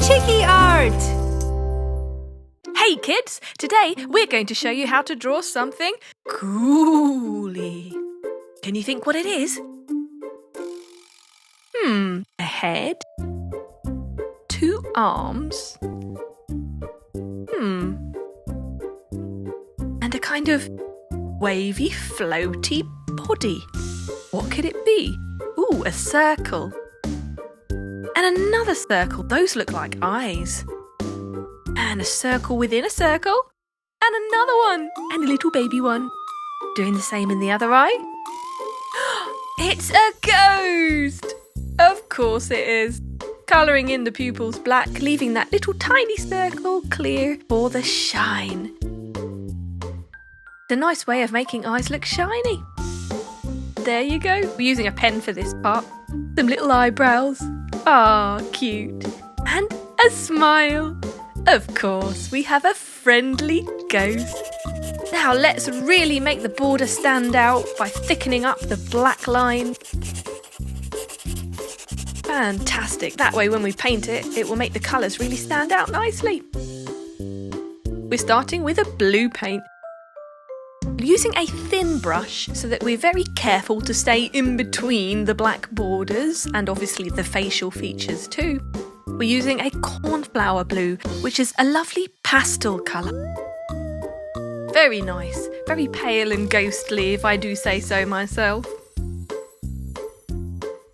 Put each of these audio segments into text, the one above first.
Chiki Art! Hey kids, today we're going to show you how to draw something cooly. Can you think what it is? A head, 2 arms, and a kind of wavy, floaty body. What could it be? Ooh, a circle. And another circle. Those look like eyes. And a circle within a circle. And another one. And a little baby one. Doing the same in the other eye. It's a ghost! Of course it is. Colouring in the pupils black, leaving that little tiny circle clear for the shine. It's a nice way of making eyes look shiny. There you go. We're using a pen for this part. Some little eyebrows. Ah, cute. And a smile. Of course, we have a friendly ghost. Now let's really make the border stand out by thickening up the black line. Fantastic. That way when we paint it, it will make the colours really stand out nicely. We're starting with a blue paint. Using a thin brush so that we're very careful to stay in between the black borders and obviously the facial features too. We're using a cornflower blue, which is a lovely pastel colour. Very nice, very pale and ghostly if I do say so myself.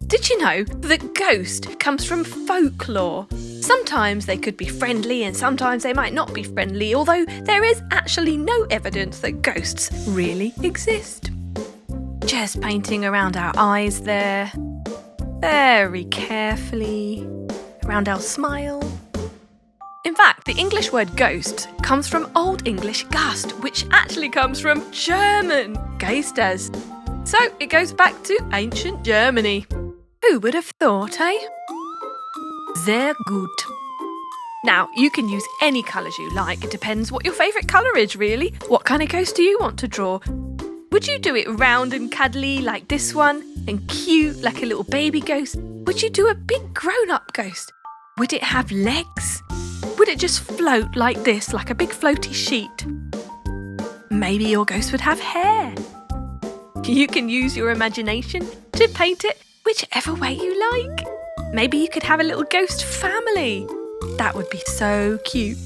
Did you know that ghost comes from folklore? Sometimes they could be friendly and sometimes they might not be friendly, although there is actually no evidence that ghosts really exist. Just painting around our eyes there, very carefully, around our smile. In fact, the English word ghost comes from Old English gust, which actually comes from German, geisters. So it goes back to ancient Germany. Who would have thought, eh? Sehr gut. Now, you can use any colours you like. It depends what your favourite colour is, really. What kind of ghost do you want to draw? Would you do it round and cuddly like this one? And cute like a little baby ghost? Would you do a big grown-up ghost? Would it have legs? Would it just float like this, like a big floaty sheet? Maybe your ghost would have hair. You can use your imagination to paint it whichever way you like. Maybe you could have a little ghost family. That would be so cute.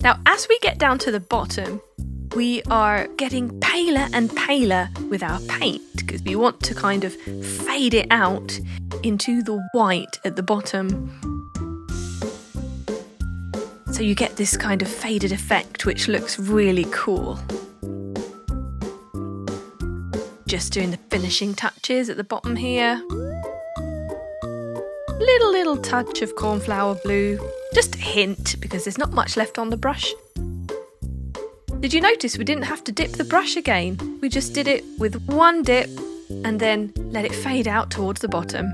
Now, as we get down to the bottom, we are getting paler and paler with our paint because we want to kind of fade it out into the white at the bottom. So you get this kind of faded effect which looks really cool. Just doing the finishing touches at the bottom here. Little touch of cornflower blue. Just a hint because there's not much left on the brush. Did you notice we didn't have to dip the brush again? We just did it with one dip and then let it fade out towards the bottom.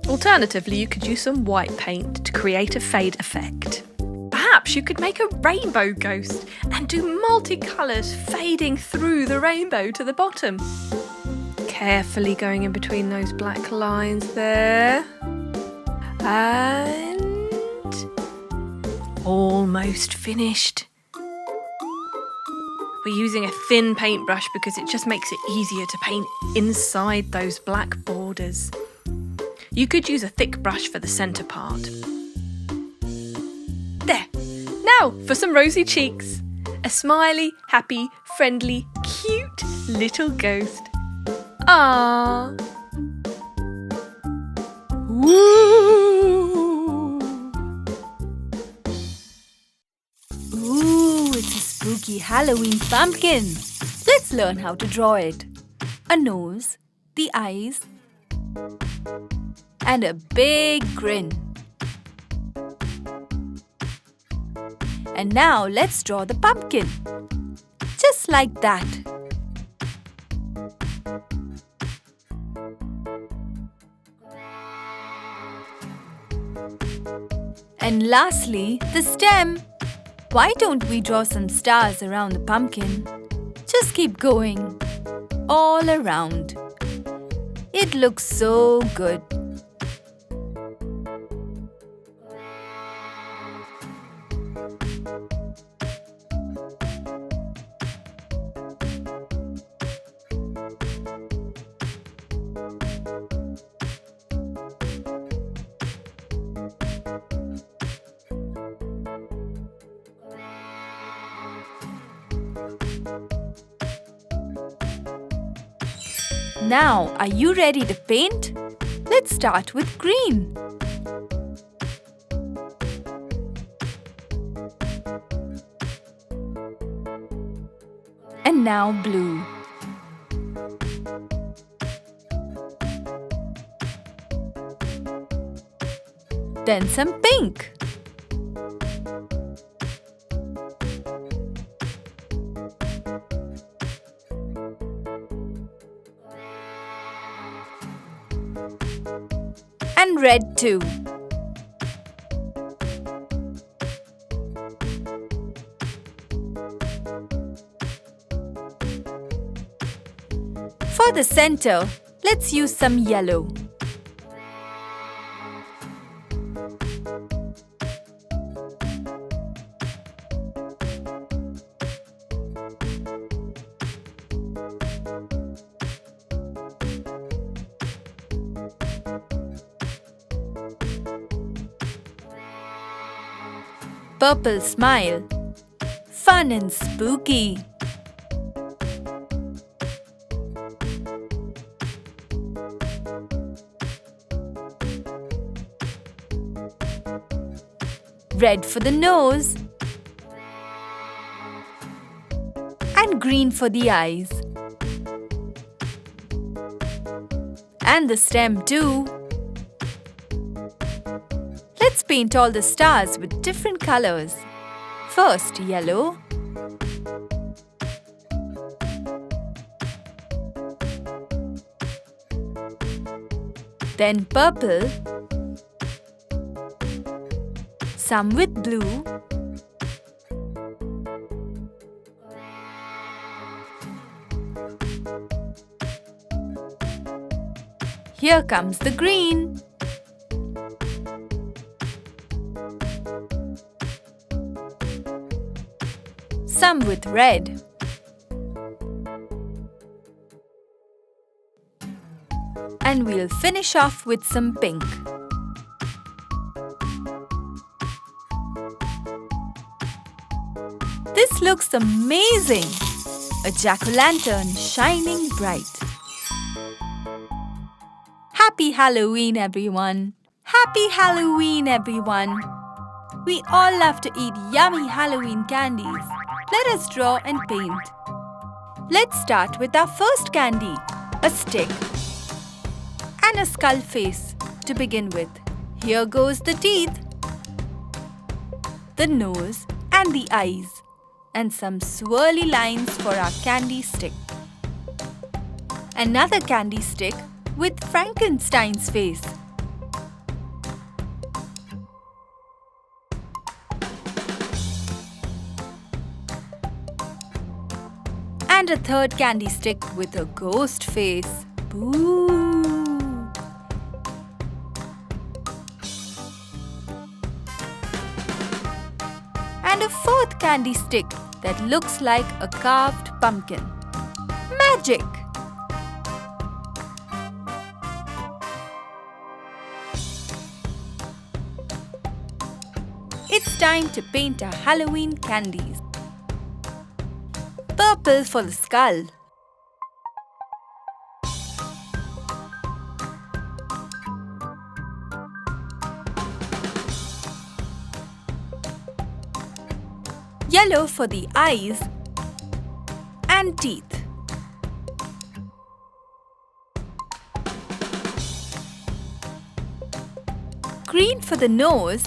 Alternatively, you could use some white paint to create a fade effect. Perhaps you could make a rainbow ghost and do multicolours fading through the rainbow to the bottom. Carefully going in between those black lines there. And almost finished. We're using a thin paintbrush because it just makes it easier to paint inside those black borders. You could use a thick brush for the centre part. There. Now for some rosy cheeks. A smiley, happy, friendly, cute little ghost. Aww. Woo! Ooh, it's a spooky Halloween pumpkin. Let's learn how to draw it. A nose, the eyes, and a big grin. And now let's draw the pumpkin. Just like that. And lastly, the stem. Why don't we draw some stars around the pumpkin? Just keep going. All around. It looks so good. Now, are you ready to paint? Let's start with green. And now blue. Then some pink. And red too. For the center, let's use some yellow. Purple smile. Fun and spooky. Red for the nose. And green for the eyes. And the stem too. Let's paint all the stars with different colors. First yellow. Then purple. Some with blue. Here comes the green. Some with red. And we'll finish off with some pink. This looks amazing! A jack-o'-lantern shining bright. Happy Halloween, everyone! Happy Halloween, everyone! We all love to eat yummy Halloween candies. Let us draw and paint. Let's start with our first candy, a stick. And a skull face to begin with. Here goes the teeth, the nose and the eyes, and some swirly lines for our candy stick. Another candy stick with Frankenstein's face. And a third candy stick with a ghost face. Boo! And a fourth candy stick that looks like a carved pumpkin. Magic! It's time to paint our Halloween candies. Purple for the skull. Yellow for the eyes and teeth. Green for the nose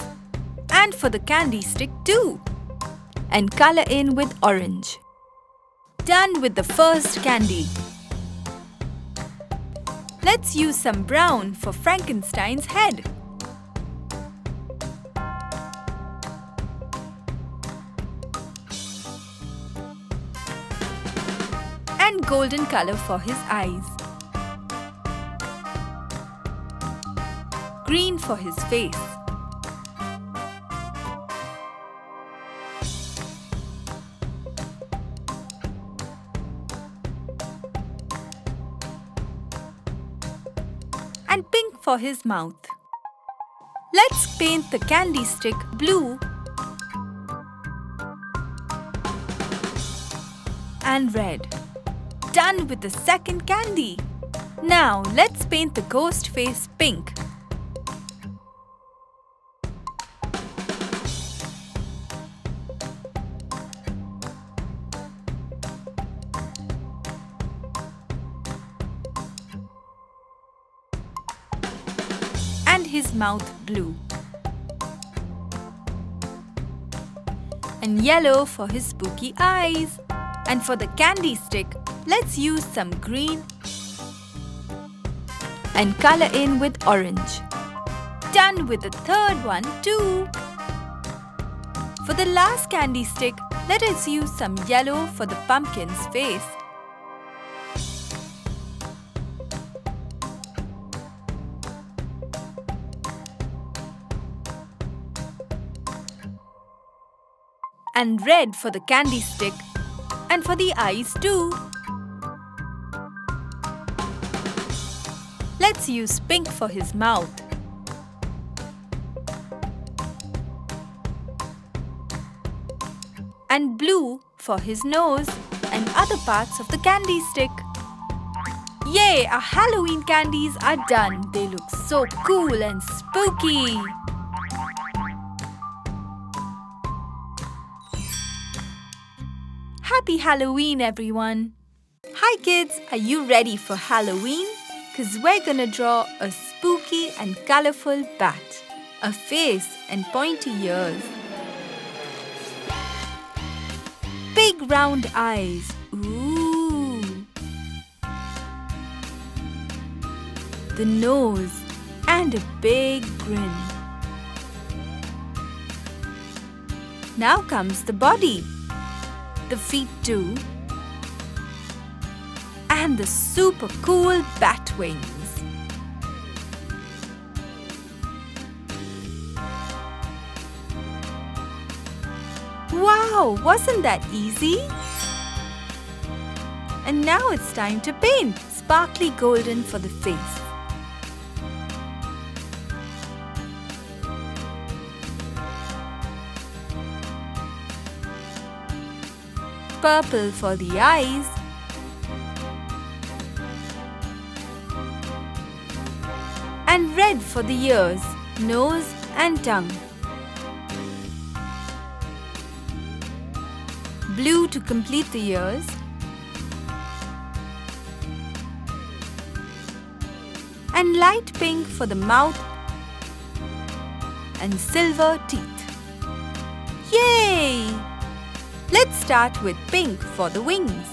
and for the candy stick too. And color in with orange. Done with the first candy. Let's use some brown for Frankenstein's head. And golden color for his eyes. green for his face. And pink for his mouth. Let's paint the candy stick blue and red. Done with the second candy. Now let's paint the ghost face pink. And his mouth blue. And yellow for his spooky eyes. And for the candy stick, let's use some green and color in with orange. Done with the third one too. For the last candy stick, let us use some yellow for the pumpkin's face. And red for the candy stick. And for the eyes too. Let's use pink for his mouth. And blue for his nose and other parts of the candy stick. Yay! Our Halloween candies are done. They look so cool and spooky. Happy Halloween, everyone! Hi kids, are you ready for Halloween? Cause we're gonna draw a spooky and colorful bat, a face and pointy ears, big round eyes, ooh, the nose and a big grin. Now comes the body. The feet too, and the super cool bat wings. Wow, wasn't that easy? And now it's time to paint sparkly golden for the face. Purple for the eyes, and red for the ears, nose and tongue. Blue to complete the ears, and light pink for the mouth and silver teeth. Yay! Let's start with pink for the wings.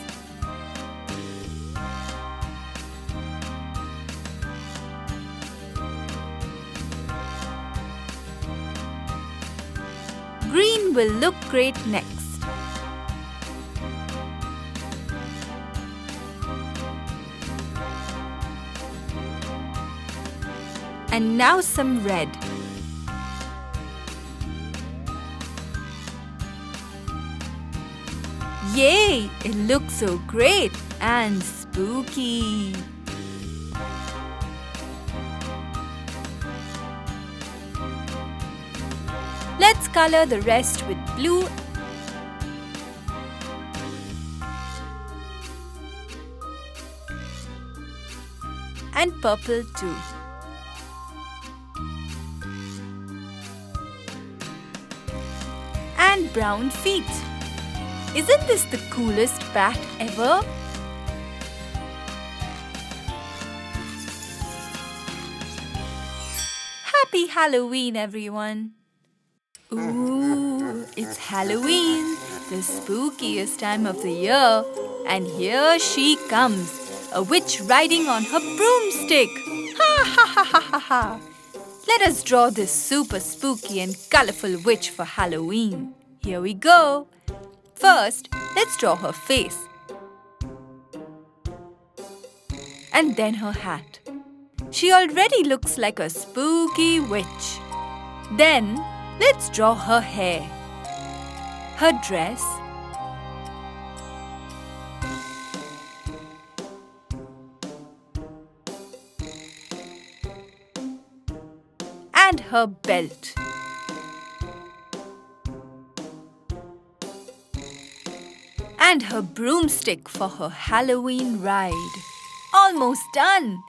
Green will look great next. And now some red. Yay! It looks so great and spooky. Let's color the rest with blue and purple too. And brown feet. Isn't this the coolest bat ever? Happy Halloween, everyone! Ooh, it's Halloween, the spookiest time of the year. And here she comes, a witch riding on her broomstick. Ha ha ha ha ha ha! Let us draw this super spooky and colorful witch for Halloween. Here we go. First, let's draw her face. And then her hat. She already looks like a spooky witch. Then, let's draw her hair, her dress, and her belt. And her broomstick for her Halloween ride. Almost done!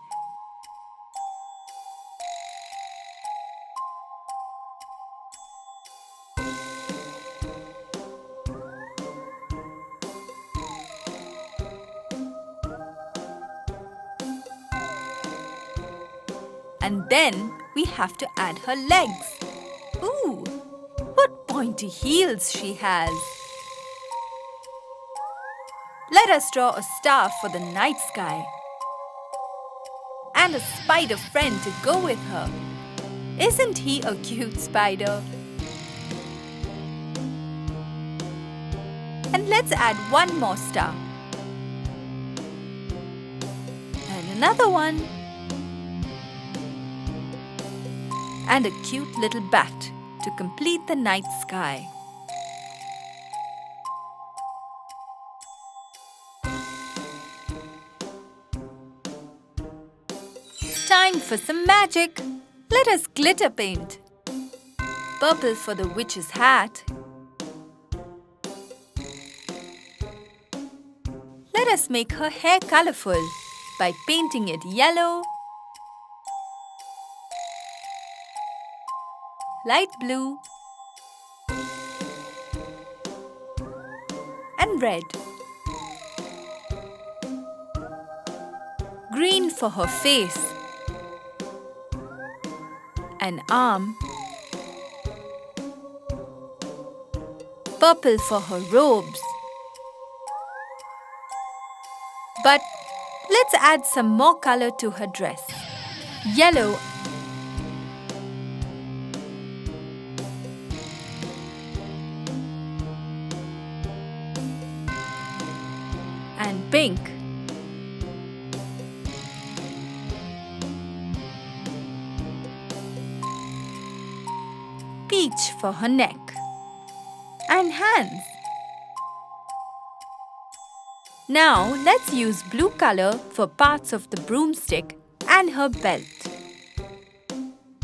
And then we have to add her legs. Ooh, what pointy heels she has! Let us draw a star for the night sky and a spider friend to go with her. Isn't he a cute spider? And let's add one more star. And another one. And a cute little bat to complete the night sky. Time for some magic. Let us glitter paint. Purple for the witch's hat. Let us make her hair colorful by painting it yellow, light blue, and red. Green for her face, an arm, purple for her robes. But let's add some more color to her dress. Yellow and pink. Peach for her neck and hands. Now let's use blue color for parts of the broomstick and her belt.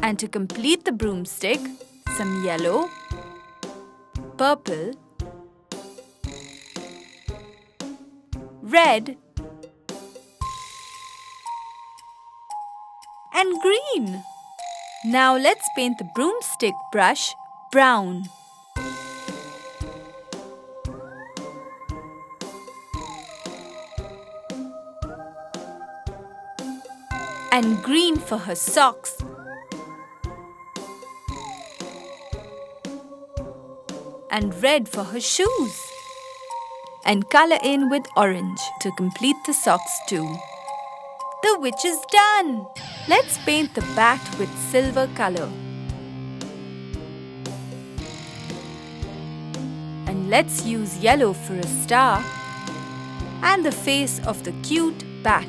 And to complete the broomstick, some yellow, purple, red, and green. Now let's paint the broomstick brush brown. And green for her socks. And red for her shoes. And color in with orange to complete the socks too. The witch is done! Let's paint the bat with silver color. And let's use yellow for a star and the face of the cute bat.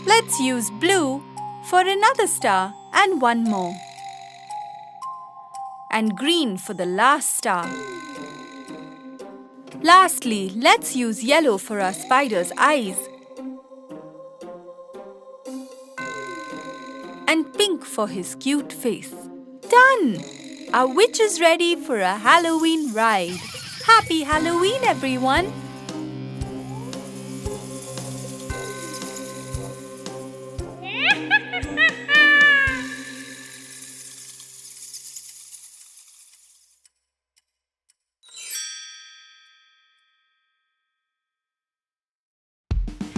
Let's use blue for another star and one more. And green for the last star. Lastly, let's use yellow for our spider's eyes. And pink for his cute face. Done! Our witch is ready for a Halloween ride. Happy Halloween, everyone!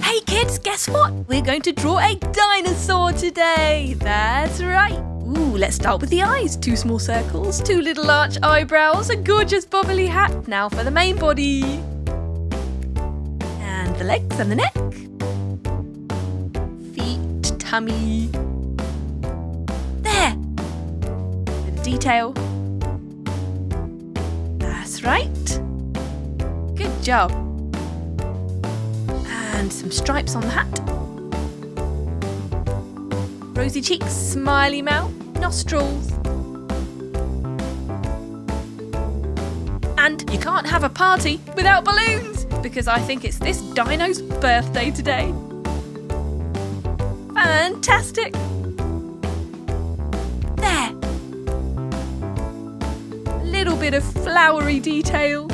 Hey kids, guess what? We're going to draw a dinosaur today. That's right. Ooh, let's start with the eyes. 2 small circles, 2 little arch eyebrows, a gorgeous bobbly hat. Now for the main body. And the legs and the neck. Feet, tummy. There. With detail. That's right. Good job. And some stripes on the hat. Rosy cheeks, smiley mouth, nostrils. And you can't have a party without balloons, because I think it's this dino's birthday today. Fantastic! There! Little bit of flowery detail.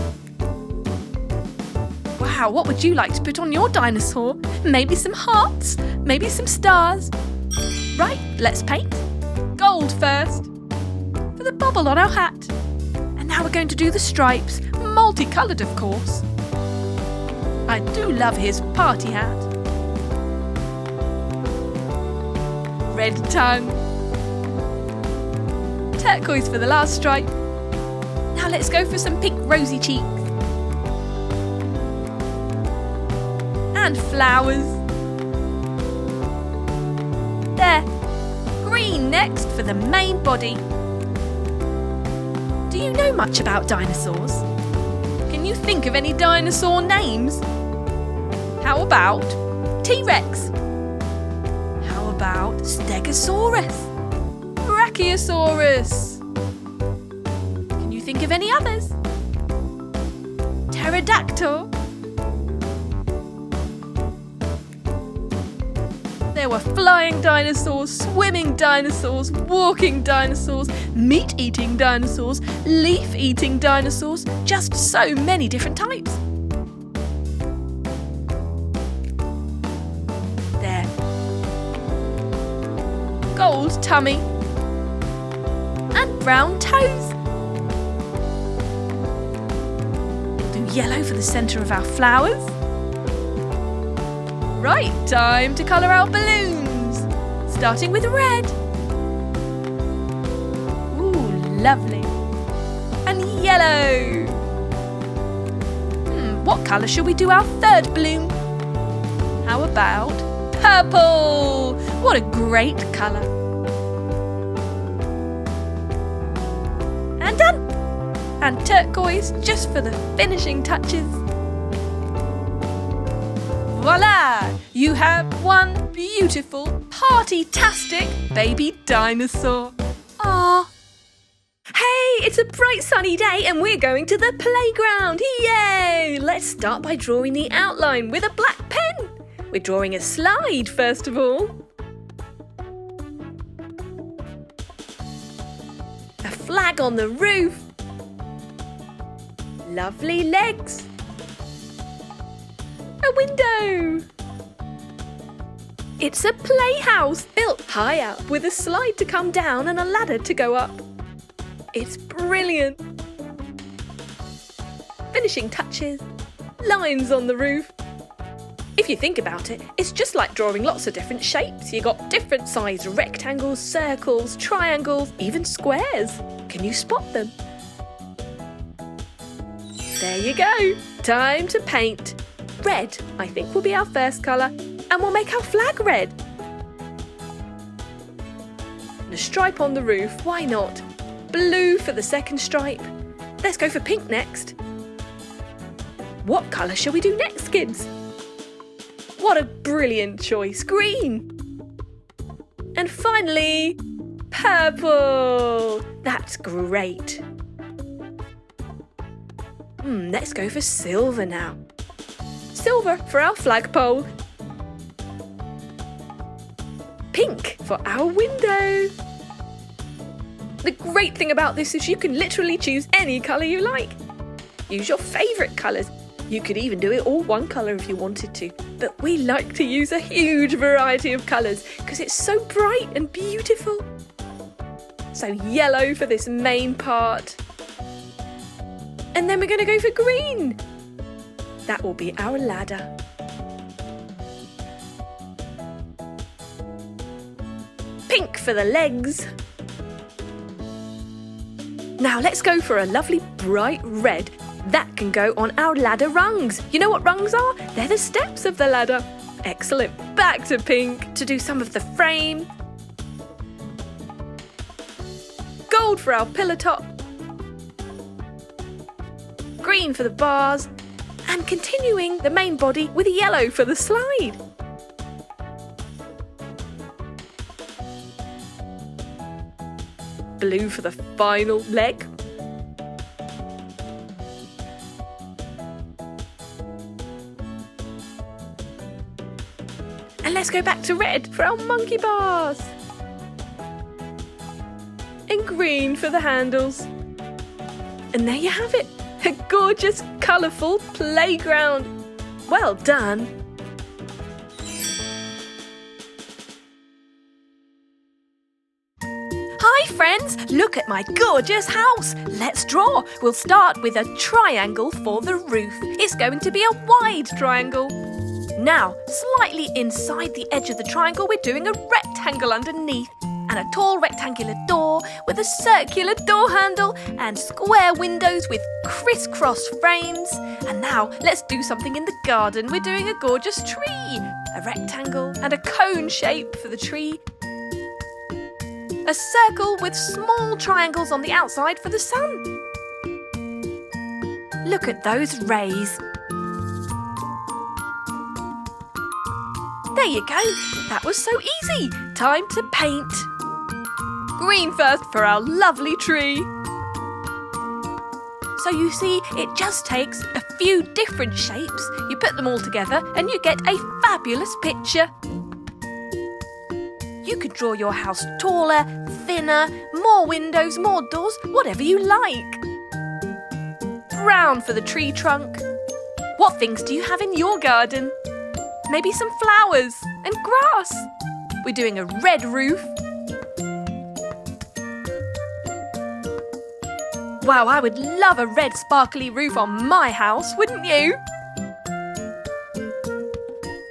Wow, what would you like to put on your dinosaur? Maybe some hearts? Maybe some stars? Right, let's paint. Gold first. For the bubble on our hat. And now we're going to do the stripes. Multicoloured, of course. I do love his party hat. Red tongue. Turquoise for the last stripe. Now let's go for some pink rosy cheeks. And flowers. There. Green next for the main body. Do you know much about dinosaurs? Can you think of any dinosaur names? How about T-Rex? How about Stegosaurus? Brachiosaurus? Can you think of any others? Pterodactyl? There were flying dinosaurs, swimming dinosaurs, walking dinosaurs, meat-eating dinosaurs, leaf-eating dinosaurs, just so many different types. There. Gold tummy. And brown toes. We'll do yellow for the centre of our flowers. Right, time to colour our balloons, starting with red. Ooh, lovely. And yellow. What colour shall we do our third balloon? How about purple? What a great colour. And done. And turquoise just for the finishing touches. Voila! You have one beautiful, party-tastic baby dinosaur. Ah! Hey, it's a bright sunny day and we're going to the playground. Yay! Let's start by drawing the outline with a black pen. We're drawing a slide first of all. A flag on the roof. Lovely legs. A window. It's a playhouse built high up with a slide to come down and a ladder to go up. It's brilliant. Finishing touches. Lines on the roof. If you think about it, it's just like drawing lots of different shapes. You got different sized rectangles, circles, triangles, even squares. Can you spot them? There you go. Time to paint. Red, I think, will be our first colour, and we'll make our flag red. And a stripe on the roof, why not? Blue for the second stripe. Let's go for pink next. What colour shall we do next, kids? What a brilliant choice, green. And finally, purple. That's great. Let's go for silver now. Silver for our flagpole. Pink for our window. The great thing about this is you can literally choose any colour you like. Use your favourite colours. You could even do it all one colour if you wanted to. But we like to use a huge variety of colours because it's so bright and beautiful. So yellow for this main part. And then we're going to go for green. That will be our ladder. Pink for the legs. Now let's go for a lovely bright red. That can go on our ladder rungs. You know what rungs are? They're the steps of the ladder. Excellent. Back to pink to do some of the frame. Gold for our pillar top. Green for the bars. And continuing the main body with yellow for the slide. Blue for the final leg. And let's go back to red for our monkey bars. And green for the handles. And there you have it, a gorgeous, colourful playground. Well done. Hi friends, look at my gorgeous house. Let's draw. We'll start with a triangle for the roof. It's going to be a wide triangle. Now, slightly inside the edge of the triangle, we're doing a rectangle underneath. And a tall rectangular door with a circular door handle and square windows with crisscross frames. And now let's do something in the garden. We're doing a gorgeous tree. A rectangle and a cone shape for the tree. A circle with small triangles on the outside for the sun. Look at those rays. There you go. That was so easy. Time to paint. Green first for our lovely tree. So you see, it just takes a few different shapes. You put them all together and you get a fabulous picture. You could draw your house taller, thinner, more windows, more doors, whatever you like. Brown for the tree trunk. What things do you have in your garden? Maybe some flowers and grass. We're doing a red roof. Wow, I would love a red sparkly roof on my house, wouldn't you?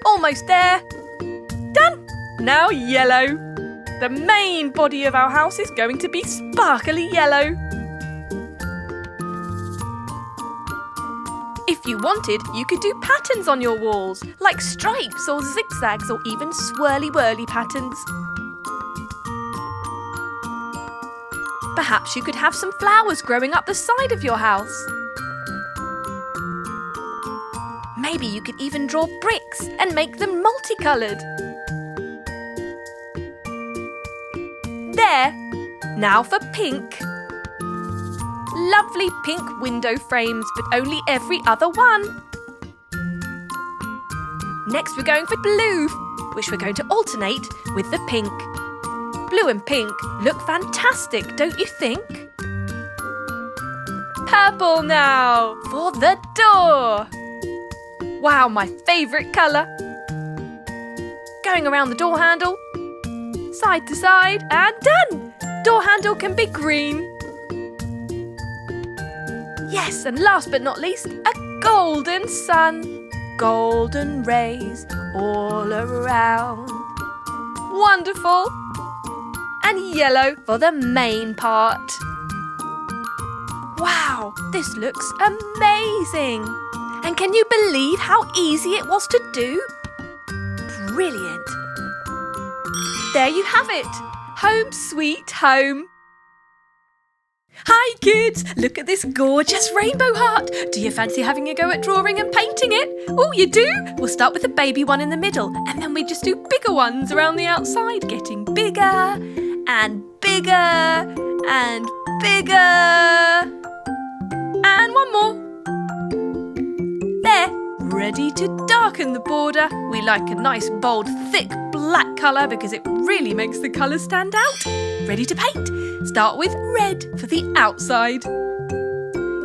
Almost there. Done. Now yellow. The main body of our house is going to be sparkly yellow. If you wanted, you could do patterns on your walls, like stripes or zigzags or even swirly-whirly patterns. Perhaps you could have some flowers growing up the side of your house. Maybe you could even draw bricks and make them multicoloured. There! Now for pink. Lovely pink window frames, but only every other one. Next we're going for blue, which we're going to alternate with the pink. Blue and pink look fantastic, don't you think? Purple now for the door. Wow, my favourite colour. Going around the door handle, side to side, and done! Door handle can be green. Yes, and last but not least, a golden sun. Golden rays all around. Wonderful! And yellow for the main part. Wow, this looks amazing! And can you believe how easy it was to do? Brilliant! There you have it! Home sweet home! Hi kids, look at this gorgeous rainbow heart. Do you fancy having a go at drawing and painting it? Oh, you do? We'll start with the baby one in the middle and then we just do bigger ones around the outside, getting bigger and bigger and bigger. And one more. There, ready to darken the border. We like a nice bold thick black colour because it really makes the colour stand out. Ready to paint. Start with red for the outside.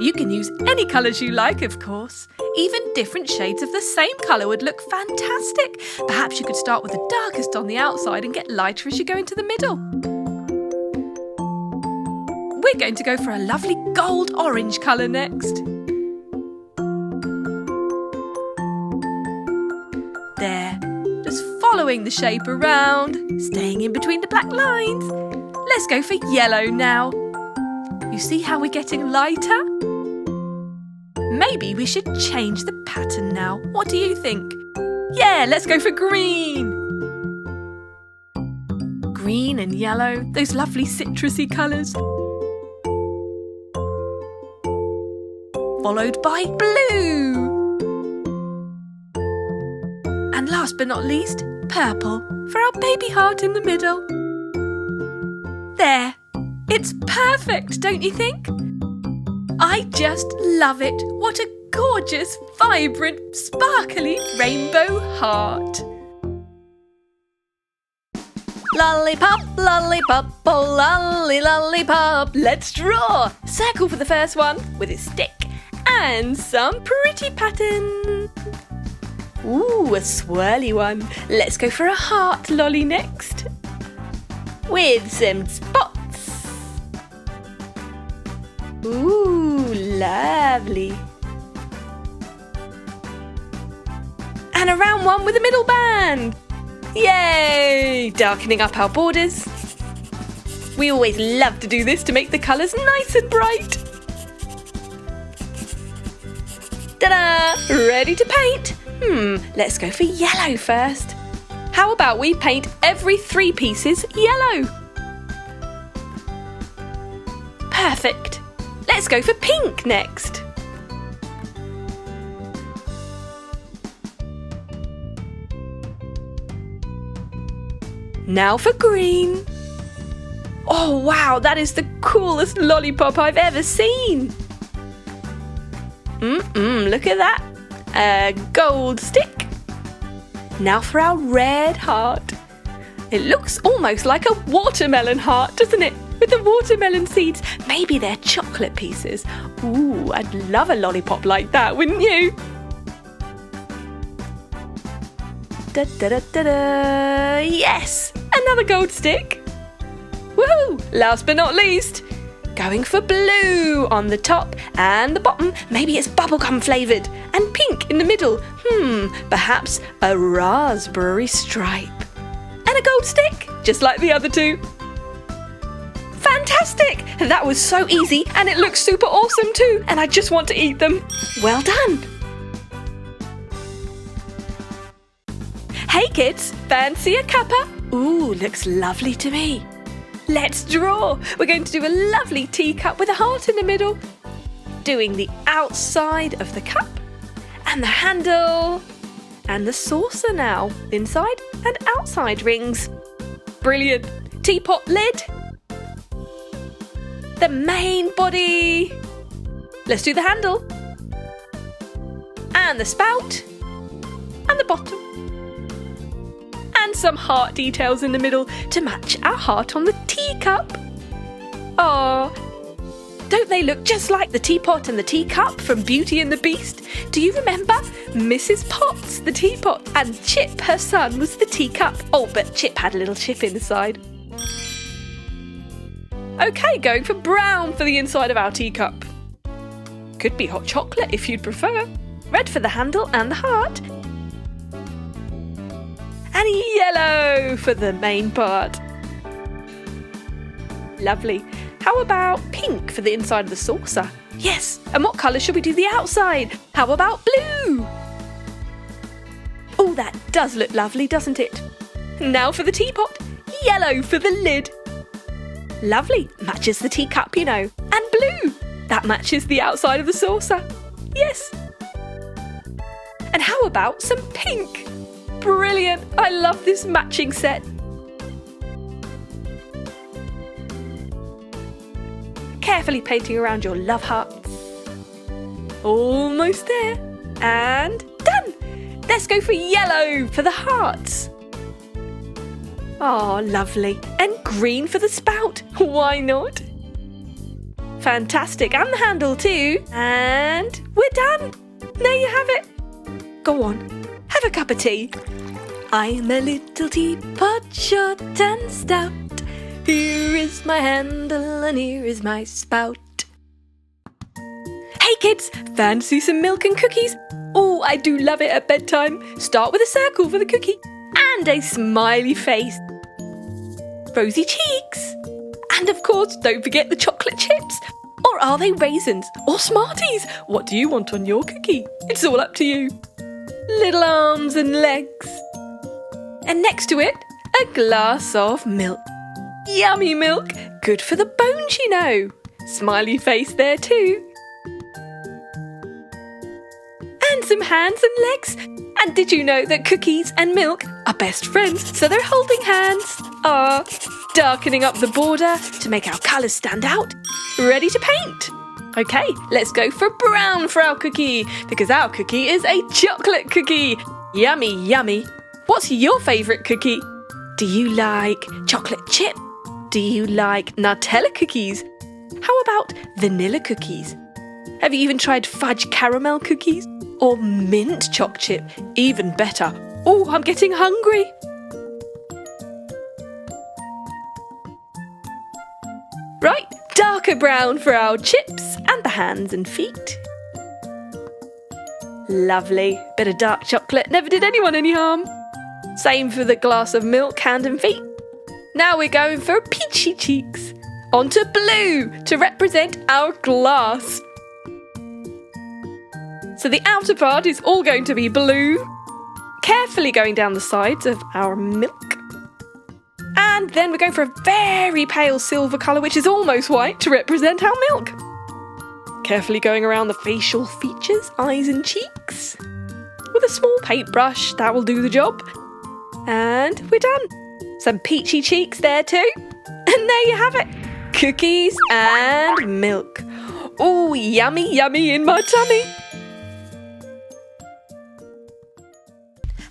You can use any colours you like, of course. Even different shades of the same colour would look fantastic. Perhaps you could start with the darkest on the outside and get lighter as you go into the middle. We're going to go for a lovely gold-orange colour next. There, just following the shape around, staying in between the black lines. Let's go for yellow now. You see how we're getting lighter? Maybe we should change the pattern now. What do you think? Yeah, let's go for green. Green and yellow, those lovely citrusy colours. Followed by blue. And last but not least, purple for our baby heart in the middle. There. It's perfect, don't you think? I just love it. What a gorgeous, vibrant, sparkly rainbow heart. Lollipop, lollipop, oh lolly, lollipop. Let's draw. Circle for the first one with a stick and some pretty pattern. Ooh, a swirly one. Let's go for a heart lolly next. With some spots. Ooh, lovely. And a round one with a middle band. Yay! Darkening up our borders. We always love to do this to make the colours nice and bright. Ta-da! Ready to paint? Let's go for yellow first. How about we paint every 3 pieces yellow? Perfect. Let's go for pink next. Now for green. Oh wow, that is the coolest lollipop I've ever seen. Look at that. A gold stick. Now for our red heart. It looks almost like a watermelon heart, doesn't it? With the watermelon seeds. Maybe they're chocolate pieces. Ooh, I'd love a lollipop like that, wouldn't you? Da da da da da. Yes! Another gold stick. Woohoo! Last but not least, going for blue on the top and the bottom. Maybe it's bubblegum flavoured. And pink in the middle. Perhaps a raspberry stripe. And a gold stick, just like the other two. Fantastic! That was so easy and it looks super awesome too. And I just want to eat them. Well done! Hey kids, fancy a cuppa? Ooh, looks lovely to me. Let's draw. We're going to do a lovely teacup with a heart in the middle. Doing the outside of the cup and the handle and the saucer now. Inside and outside rings. Brilliant. Teapot lid. The main body. Let's do the handle. And the spout. And the bottom. And some heart details in the middle to match our heart on the teacup. Aww. Don't they look just like the teapot and the teacup from Beauty and the Beast? Do you remember? Mrs. Potts, the teapot, and Chip, her son, was the teacup. Oh, but Chip had a little chip inside. Okay, going for brown for the inside of our teacup. Could be hot chocolate if you'd prefer. Red for the handle and the heart. And yellow for the main part. Lovely. How about pink for the inside of the saucer? Yes. And what colour should we do the outside? How about blue? Oh, that does look lovely, doesn't it? Now for the teapot. Yellow for the lid. Lovely. Matches the teacup, you know. And blue. That matches the outside of the saucer. Yes. And how about some pink? Brilliant! I love this matching set. Carefully painting around your love hearts. Almost there. And done! Let's go for yellow for the hearts. Oh, lovely. And green for the spout. Why not? Fantastic. And the handle too. And we're done. There you have it. Go on. Have a cup of tea. I'm a little teapot, short and stout. Here is my handle and here is my spout. Hey kids, fancy some milk and cookies? Oh, I do love it at bedtime. Start with a circle for the cookie and a smiley face. Rosy cheeks. And of course, don't forget the chocolate chips. Or are they raisins or Smarties? What do you want on your cookie? It's all up to you. Little arms and legs. And next to it, a glass of milk. Yummy milk, good for the bones, you know. Smiley face there too. And some hands and legs. And did you know that cookies and milk are best friends, so they're holding hands? Darkening up the border to make our colours stand out. Ready to paint? Okay, let's go for brown for our cookie, because our cookie is a chocolate cookie. Yummy, yummy. What's your favourite cookie? Do you like chocolate chip? Do you like Nutella cookies? How about vanilla cookies? Have you even tried fudge caramel cookies? Or mint choc chip? Even better. Oh, I'm getting hungry. Right, darker brown for our chips and the hands and feet. Lovely. Bit of dark chocolate never did anyone any harm. Same for the glass of milk, hand and feet. Now we're going for peachy cheeks. Onto blue to represent our glass. So the outer part is all going to be blue, carefully going down the sides of our milk. And then we're going for a very pale silver colour, which is almost white, to represent our milk. Carefully going around the facial features, eyes and cheeks. With a small paintbrush, that will do the job. And we're done. Some peachy cheeks there too. And there you have it. Cookies and milk. Oh, yummy, yummy in my tummy.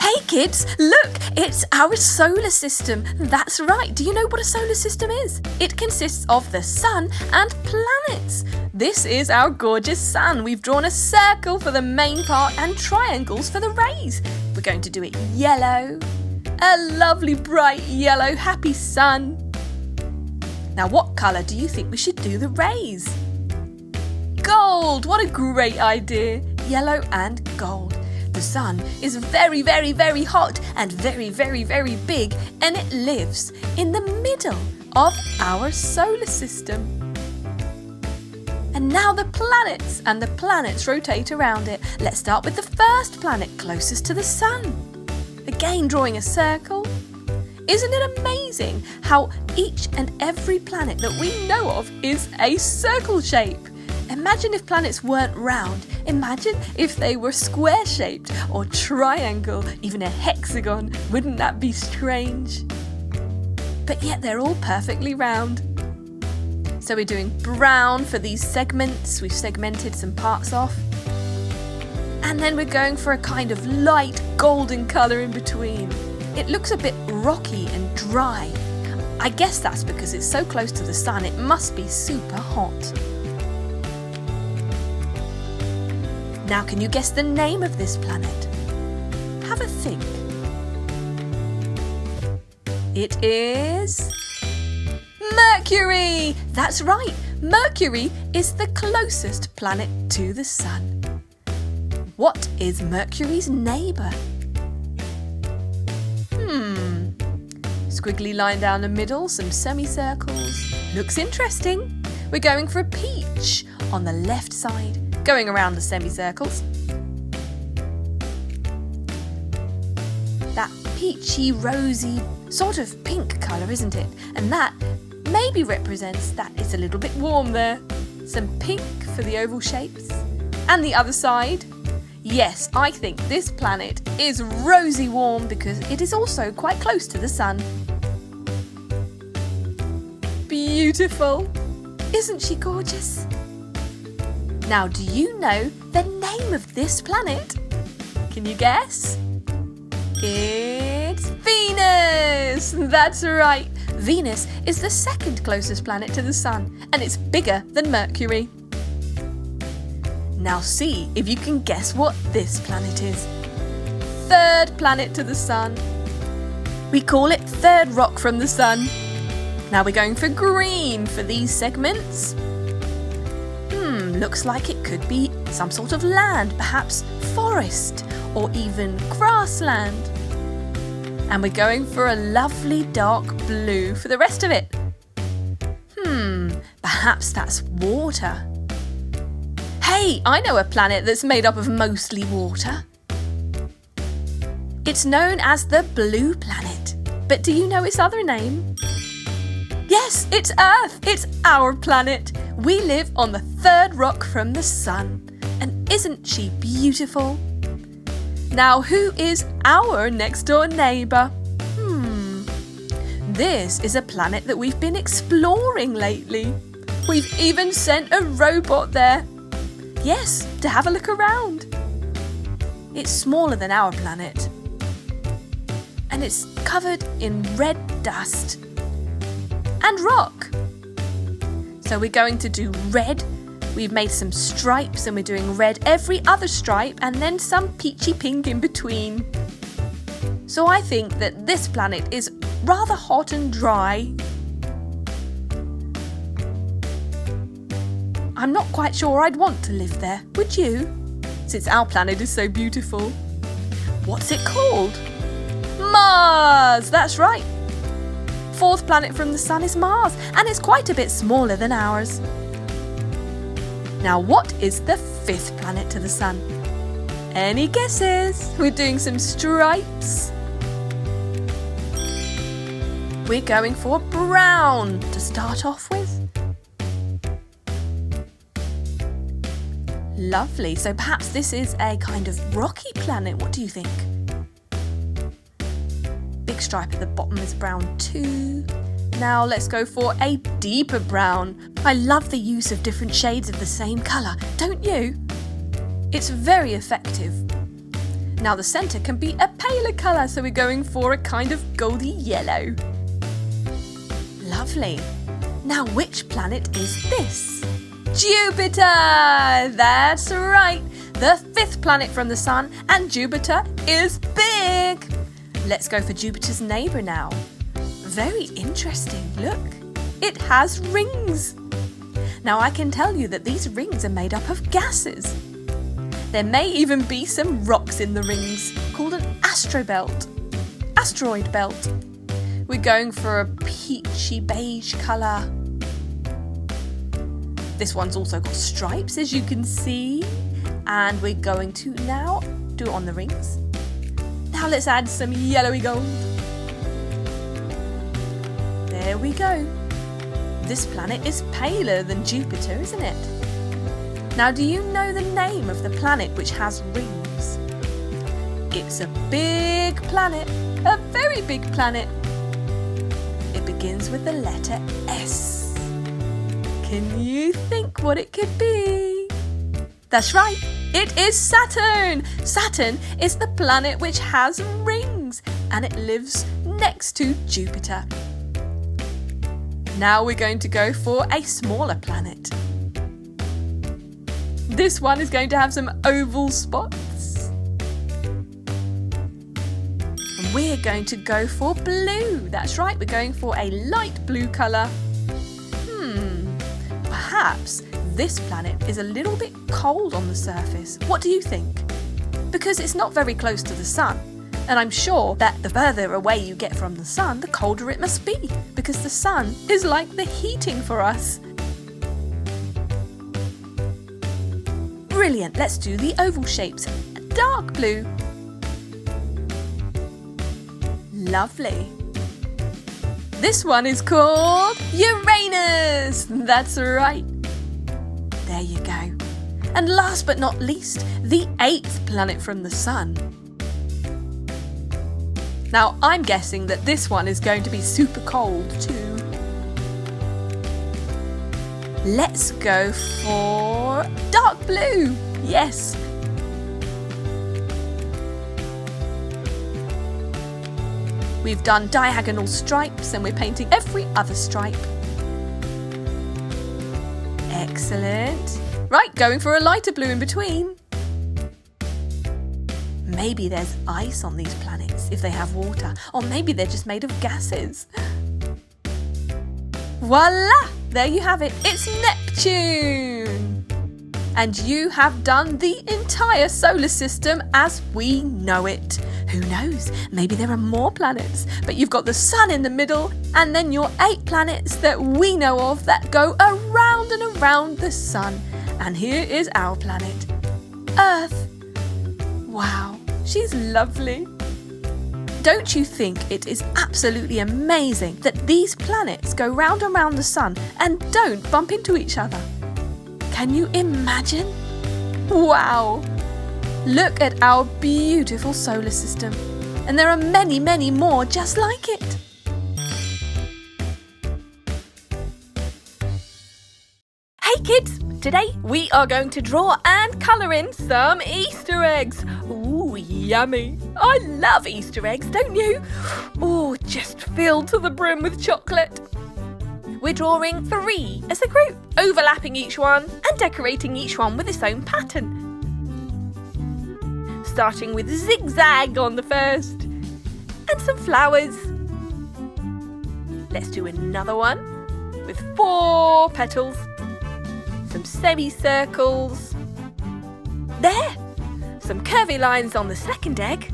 Hey kids, look, it's our solar system. That's right. Do you know what a solar system is? It consists of the sun and planets. This is our gorgeous sun. We've drawn a circle for the main part and triangles for the rays. We're going to do it yellow. A lovely bright yellow happy sun. Now what colour do you think we should do the rays? Gold! What a great idea. Yellow and gold. The sun is very, very, very hot and very, very, very big, and it lives in the middle of our solar system. And now the planets, and the planets rotate around it. Let's start with the first planet closest to the sun. Again, drawing a circle. Isn't it amazing how each and every planet that we know of is a circle shape? Imagine if planets weren't round. Imagine if they were square-shaped or triangle, even a hexagon. Wouldn't that be strange? But yet they're all perfectly round. So we're doing brown for these segments. We've segmented some parts off. And then we're going for a kind of light golden colour in between. It looks a bit rocky and dry. I guess that's because it's so close to the sun, it must be super hot. Now can you guess the name of this planet? Have a think. It is Mercury! That's right, Mercury is the closest planet to the sun. What is Mercury's neighbour? Squiggly line down the middle, some semicircles. Looks interesting. We're going for a peach on the left side, going around the semicircles. That peachy, rosy, sort of pink colour, isn't it? And that maybe represents that it's a little bit warm there. Some pink for the oval shapes. And the other side. Yes, I think this planet is rosy warm because it is also quite close to the sun. Beautiful! Isn't she gorgeous? Now, do you know the name of this planet? Can you guess? It's Venus! That's right! Venus is the second closest planet to the sun, and it's bigger than Mercury. Now see if you can guess what this planet is. Third planet to the sun. We call it third rock from the sun. Now we're going for green for these segments. Looks like it could be some sort of land, perhaps forest or even grassland. And we're going for a lovely dark blue for the rest of it. Perhaps that's water. Hey, I know a planet that's made up of mostly water. It's known as the blue planet. But do you know its other name? Yes, it's Earth. It's our planet. We live on the third rock from the sun. And isn't she beautiful? Now, who is our next door neighbour? This is a planet that we've been exploring lately. We've even sent a robot there. Yes, to have a look around. It's smaller than our planet. And it's covered in red dust and rock. So we're going to do red. We've made some stripes and we're doing red every other stripe and then some peachy pink in between. So I think that this planet is rather hot and dry. I'm not quite sure I'd want to live there, would you? Since our planet is so beautiful. What's it called? Mars! That's right. Fourth planet from the sun is Mars, and it's quite a bit smaller than ours. Now, what is the fifth planet to the sun? Any guesses? We're doing some stripes. We're going for brown to start off with. Lovely. So perhaps this is a kind of rocky planet. What do you think? Big stripe at the bottom is brown too. Now let's go for a deeper brown. I love the use of different shades of the same colour, don't you? It's very effective. Now the centre can be a paler colour, so we're going for a kind of goldy yellow. Lovely. Now which planet is this? Jupiter! That's right. The fifth planet from the sun, and Jupiter is big. Let's go for Jupiter's neighbour now. Very interesting. Look, it has rings. Now I can tell you that these rings are made up of gases. There may even be some rocks in the rings called an asteroid belt. We're going for a peachy beige colour. This one's also got stripes, as you can see. And we're going to now do it on the rings. Now let's add some yellowy gold. There we go. This planet is paler than Jupiter, isn't it? Now, do you know the name of the planet which has rings? It's a big planet, a very big planet. It begins with the letter S. Can you think what it could be? That's right, it is Saturn. Saturn is the planet which has rings and it lives next to Jupiter. Now we're going to go for a smaller planet. This one is going to have some oval spots. And we're going to go for blue. That's right, we're going for a light blue colour. Perhaps this planet is a little bit cold on the surface. What do you think? Because it's not very close to the sun. And I'm sure that the further away you get from the sun, the colder it must be. Because the sun is like the heating for us. Brilliant, let's do the oval shapes. Dark blue. Lovely. This one is called Uranus. That's right. There you go. And last but not least, the eighth planet from the sun. Now, I'm guessing that this one is going to be super cold too. Let's go for dark blue. Yes. We've done diagonal stripes and we're painting every other stripe. Excellent. Right, going for a lighter blue in between. Maybe there's ice on these planets if they have water, or maybe they're just made of gases. Voila! There you have it. It's Neptune. And you have done the entire solar system as we know it. Who knows? Maybe there are more planets, but you've got the sun in the middle and then your 8 planets that we know of that go around and around the sun. And here is our planet, Earth. Wow, she's lovely. Don't you think it is absolutely amazing that these planets go round and round the sun and don't bump into each other? Can you imagine? Wow! Look at our beautiful solar system. And there are many, many more just like it. Hey kids, today we are going to draw and colour in some Easter eggs. Ooh, yummy. I love Easter eggs, don't you? Oh, just filled to the brim with chocolate. We're drawing 3 as a group, overlapping each one and decorating each one with its own pattern. Starting with zigzag on the first and some flowers. Let's do another one with 4 petals, some semicircles. There! Some curvy lines on the second egg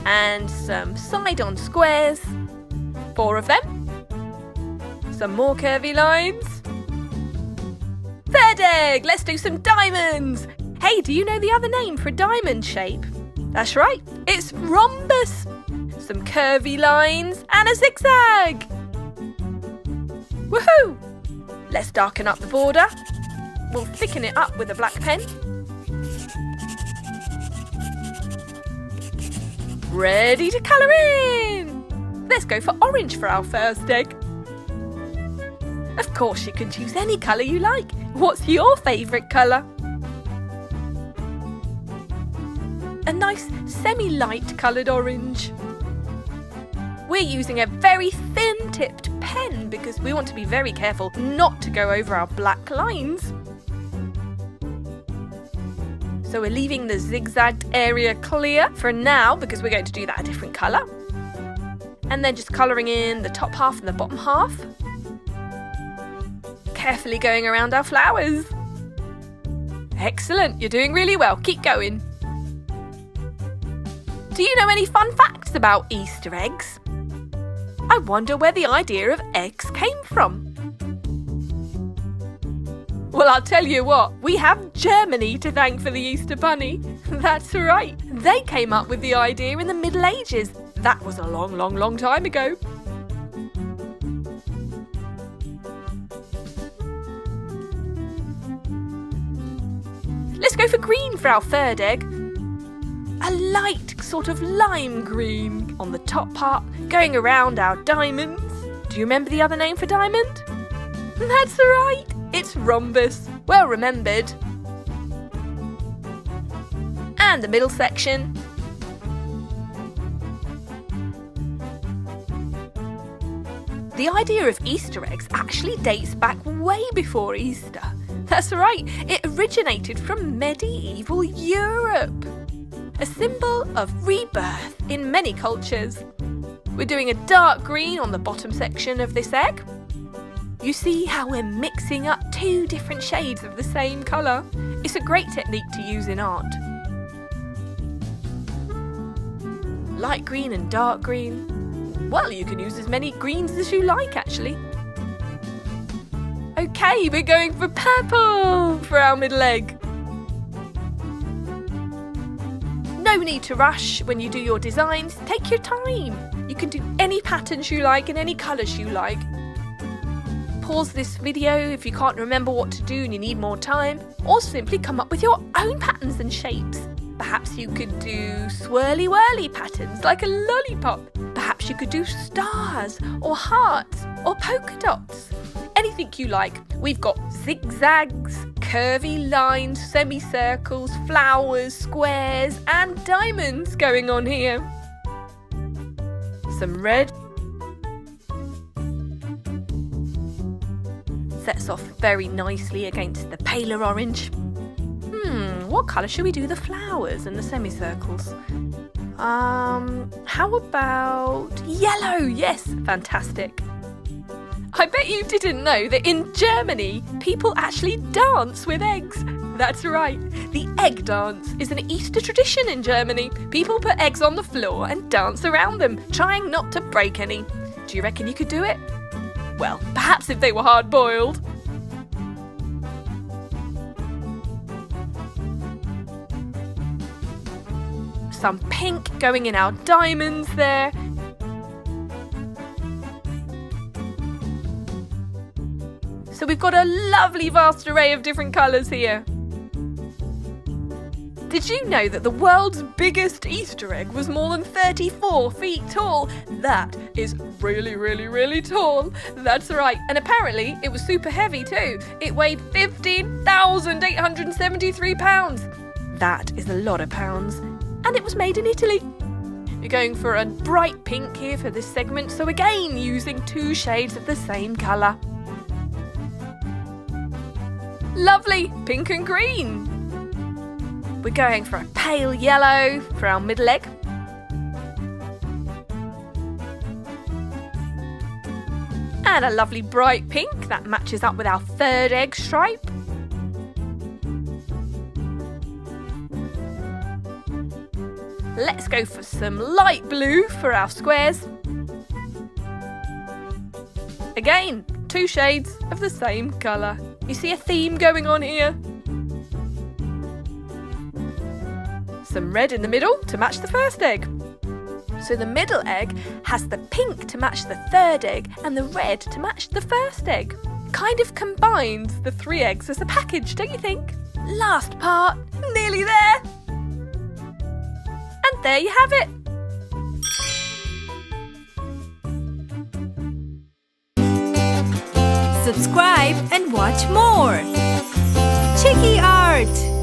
and some side-on squares, 4 of them. Some more curvy lines. Third egg! Let's do some diamonds! Hey, do you know the other name for a diamond shape? That's right, it's rhombus. Some curvy lines and a zigzag. Woohoo! Let's darken up the border. We'll thicken it up with a black pen. Ready to colour in! Let's go for orange for our first egg. Of course, you can choose any colour you like. What's your favourite colour? A nice semi-light coloured orange. We're using a very thin-tipped pen because we want to be very careful not to go over our black lines. So we're leaving the zigzagged area clear for now because we're going to do that a different colour. And then just colouring in the top half and the bottom half. Carefully going around our flowers. Excellent, you're doing really well. Keep going. Do you know any fun facts about Easter eggs? I wonder where the idea of eggs came from. Well, I'll tell you what, we have Germany to thank for the Easter Bunny. That's right, they came up with the idea in the Middle Ages. That was a long, long, long time ago. Let's go for green for our third egg. A light sort of lime green on the top part, going around our diamonds. Do you remember the other name for diamond? That's right, it's rhombus. Well remembered. And the middle section. The idea of Easter eggs actually dates back way before Easter. That's right, it originated from medieval Europe. A symbol of rebirth in many cultures. We're doing a dark green on the bottom section of this egg. You see how we're mixing up 2 different shades of the same colour? It's a great technique to use in art. Light green and dark green. Well, you can use as many greens as you like, actually. Okay, we're going for purple for our middle egg. No need to rush when you do your designs. Take your time. You can do any patterns you like and any colours you like. Pause this video if you can't remember what to do and you need more time, or simply come up with your own patterns and shapes. Perhaps you could do swirly whirly patterns like a lollipop. Perhaps you could do stars or hearts or polka dots. Anything you like. We've got zigzags, curvy lines, semicircles, flowers, squares and diamonds going on here. Some red. Sets off very nicely against the paler orange. What colour should we do the flowers and the semicircles? How about yellow? Yes, fantastic. I bet you didn't know that in Germany, people actually dance with eggs. That's right, the egg dance is an Easter tradition in Germany. People put eggs on the floor and dance around them, trying not to break any. Do you reckon you could do it? Well, perhaps if they were hard-boiled. Some pink going in our diamonds there. So we've got a lovely vast array of different colours here. Did you know that the world's biggest Easter egg was more than 34 feet tall? That is really, really, really tall. That's right. And apparently it was super heavy too. It weighed 15,873 pounds. That is a lot of pounds. And it was made in Italy. We're going for a bright pink here for this segment, so again using 2 shades of the same colour. Lovely, pink and green. We're going for a pale yellow for our middle egg. And a lovely bright pink that matches up with our third egg stripe. Let's go for some light blue for our squares. Again, 2 shades of the same colour. You see a theme going on here? Some red in the middle to match the first egg. So the middle egg has the pink to match the third egg and the red to match the first egg. Kind of combines the 3 eggs as a package, don't you think? Last part, nearly there. And there you have it. Subscribe and watch more. Chiki Art!